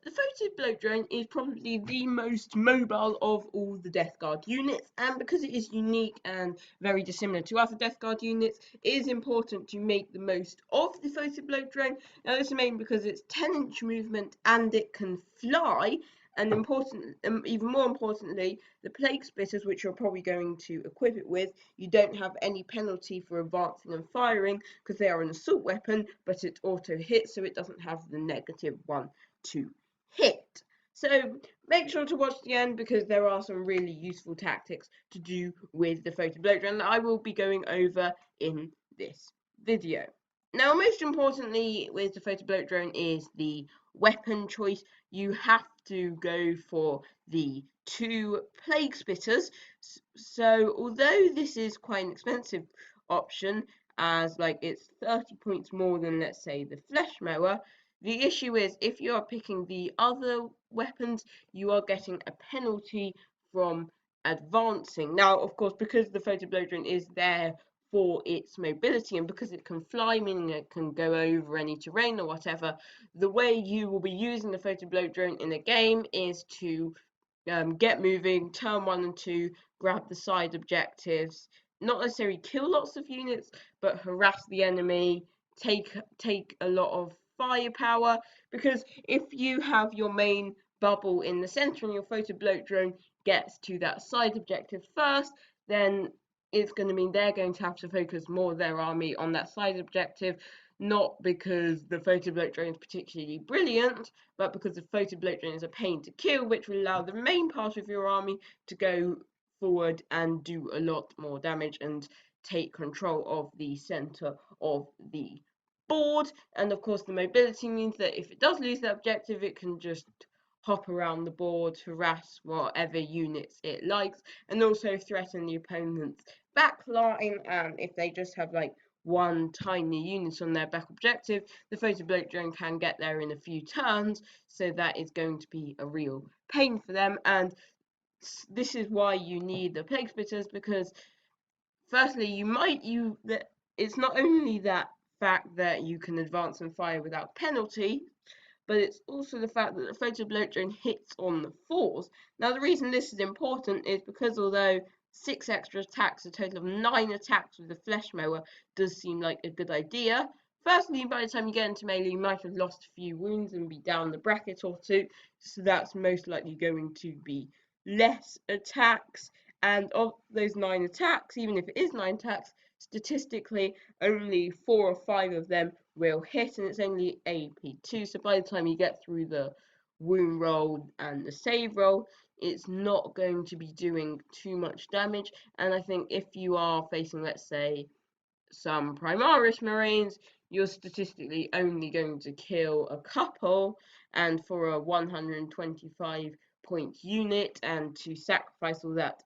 The Foetid Bloat drone is probably the most mobile of all the Death Guard units, and because it is unique and very dissimilar to other Death Guard units, it is important to make the most of the Foetid Bloat drone. Now, this is mainly because it's 10-inch movement and it can fly, and even more importantly, the plague spitters, which you're probably going to equip it with, you don't have any penalty for advancing and firing because they are an assault weapon, but it auto hits, so it doesn't have the -1 to hit. So make sure to watch the end because there are some really useful tactics to do with the Foetid Bloat drone that I will be going over in this video. Now, most importantly with the Foetid Bloat drone is the weapon choice. You have to go for the 2 plague spitters. So although this is quite an expensive option, as like it's 30 points more than, let's say, the flesh mower, the issue is if you are picking the other weapons, you are getting a penalty from advancing. Now, of course, because the Foetid Bloat drone is there for its mobility and because it can fly, meaning it can go over any terrain or whatever, the way you will be using the Foetid Bloat drone in a game is to get moving, turn 1 and 2, grab the side objectives, not necessarily kill lots of units, but harass the enemy, take a lot of firepower, because if you have your main bubble in the center and your Foetid Bloat drone gets to that side objective first, then it's going to mean they're going to have to focus more of their army on that side objective, not because the Foetid Bloat drone is particularly brilliant, but because the Foetid Bloat drone is a pain to kill, which will allow the main part of your army to go forward and do a lot more damage and take control of the center of the board. And of course, the mobility means that if it does lose that objective, it can just hop around the board, harass whatever units it likes, and also threaten the opponent's backline. And if they just have like one tiny unit on their back objective, the Foetid Bloat drone can get there in a few turns, so that is going to be a real pain for them. And this is why you need the plague spitters, because firstly, it's not only that fact that you can advance and fire without penalty, but it's also the fact that the Foetid Bloat drone hits on the 4s. Now, the reason this is important is because although 6 extra attacks, a total of 9 attacks with the flesh mower, does seem like a good idea. Firstly, by the time you get into melee, you might have lost a few wounds and be down the bracket or 2, so that's most likely going to be less attacks. And of those 9 attacks, even if it is 9 attacks, statistically only 4 or 5 of them will hit, and it's only AP2, so by the time you get through the wound roll and the save roll, it's not going to be doing too much damage. And I think if you are facing, let's say, some Primaris Marines, you're statistically only going to kill a couple, and for a 125 point unit and to sacrifice all that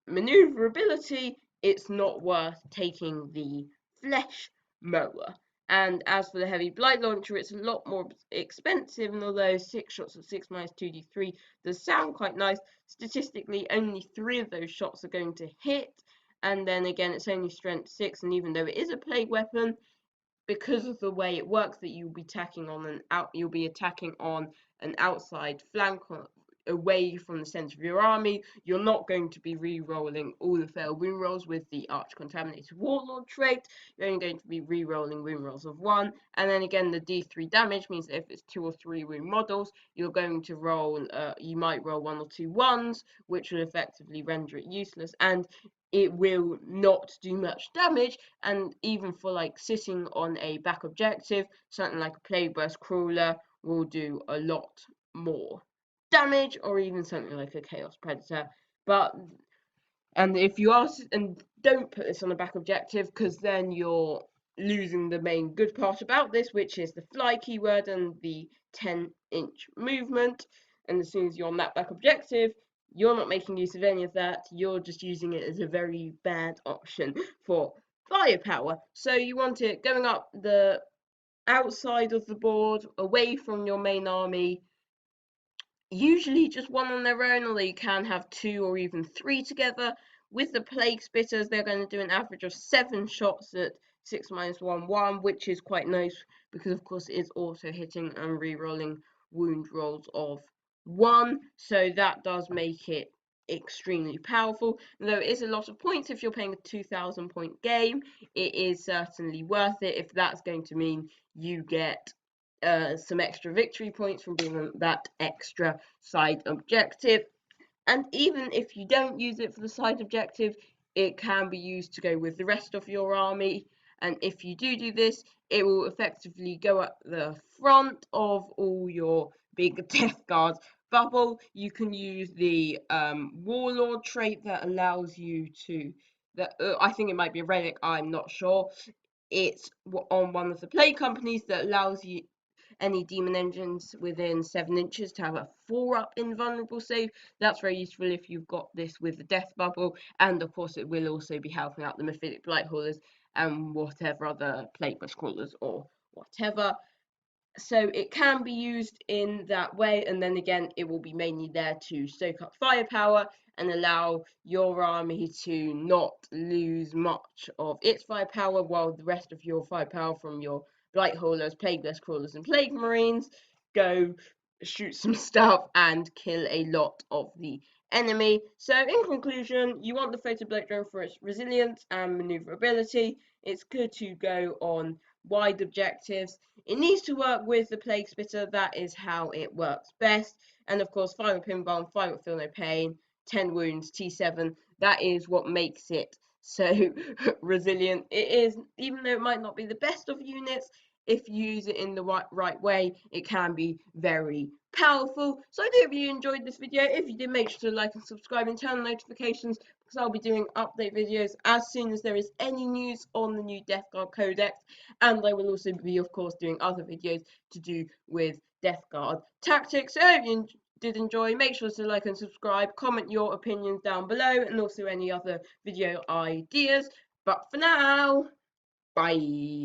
maneuverability, it's not worth taking the flesh mower. And as for the heavy blight launcher, it's a lot more expensive, and although 6 shots of 6 minus 2d3 does sound quite nice, statistically only 3 of those shots are going to hit, and then again it's only strength 6, and even though it is a plague weapon, because of the way it works, that you'll be attacking on an outside flank away from the center of your army, you're not going to be re-rolling all the failed wound rolls with the Arch Contaminated Warlord trait. You're only going to be re-rolling wound rolls of 1, and then again the D3 damage means that if it's 2 or 3 wound models, you're going to roll, you might roll 1 or 2 1s, which will effectively render it useless, and it will not do much damage. And even for like sitting on a back objective, something like a Plague Burst Crawler will do a lot more damage, or even something like a Chaos Predator. And if you are, and don't put this on a back objective, because then you're losing the main good part about this, which is the fly keyword and the 10-inch movement. And as soon as you're on that back objective, you're not making use of any of that. You're just using it as a very bad option for firepower. So you want it going up the outside of the board, away from your main army, usually just 1 on their own, although you can have 2 or even 3 together. With the plague spitters, they're going to do an average of 7 shots at 6 minus 1 1, which is quite nice because of course it is auto hitting and re-rolling wound rolls of 1, so that does make it extremely powerful. Though it is a lot of points if you're playing a 2,000 point game, it is certainly worth it if that's going to mean you get some extra victory points from being on that extra side objective. And even if you don't use it for the side objective, it can be used to go with the rest of your army. And if you do this, it will effectively go at the front of all your big Death Guard bubble. You can use the Warlord trait that allows you to, I think it might be a relic, I'm not sure. It's on one of the play companies that allows you any demon engines within 7 inches to have a 4-up invulnerable save. That's very useful if you've got this with the death bubble, and of course it will also be helping out the Foetid Bloat haulers and whatever other plate bush crawlers or whatever. So it can be used in that way, and then again it will be mainly there to soak up firepower and allow your army to not lose much of its firepower, while the rest of your firepower from your blight haulers, plagueless crawlers and plague marines go shoot some stuff and kill a lot of the enemy. So in conclusion, you want the Foetid Bloat drone for its resilience and maneuverability. It's good to go on wide objectives. It needs to work with the Plague Spitter, that is how it works best. And of course, 5 pinball, 5 feel no pain, 10 wounds, T7, that is what makes it so resilient. It is, even though it might not be the best of units, if you use it in the right way, it can be very powerful. So I do hope you enjoyed this video. If you did, make sure to like and subscribe and turn on notifications, because I'll be doing update videos as soon as there is any news on the new Death Guard Codex, and I will also be, of course, doing other videos to do with Death Guard tactics. So I hope you did enjoy. Make sure to like and subscribe, comment your opinions down below, and also any other video ideas. But for now, bye.